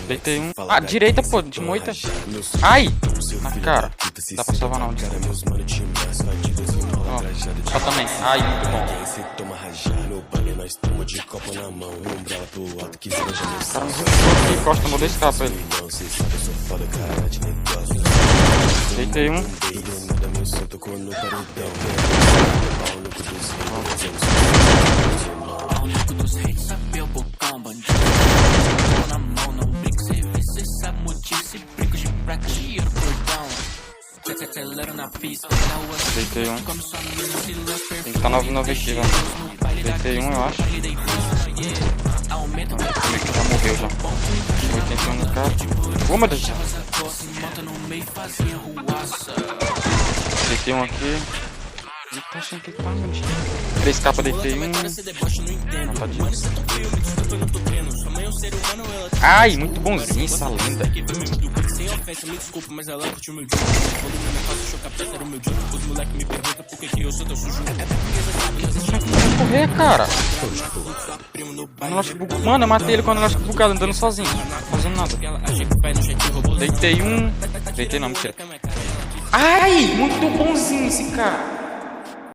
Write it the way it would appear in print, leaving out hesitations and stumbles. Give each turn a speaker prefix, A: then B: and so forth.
A: Deitei um. Ah, direita, pô, de moita. Ai! Na cara. Dá pra salvar não. Ó, só também. Ai, muito bom. O cara me recuou aqui, Costa, mudou esse capa ele. Deitei um. Deitei um. Tem que estar 9,9 aqui, velho. Deitei um, eu acho. Como é que já morreu já? 81 no cara. Oh, meu Deus do céu. Deitei um aqui. Poxa, que tá, mano. 3 capas, deitei um. Não, tá de... Ai, muito bonzinho essa lenda. Vai correr, cara. Mano, eu matei ele com o negócio bugado, andando sozinho. Não fazendo nada. Deitei um. Deitei não, mentira. Ai, muito bonzinho esse cara.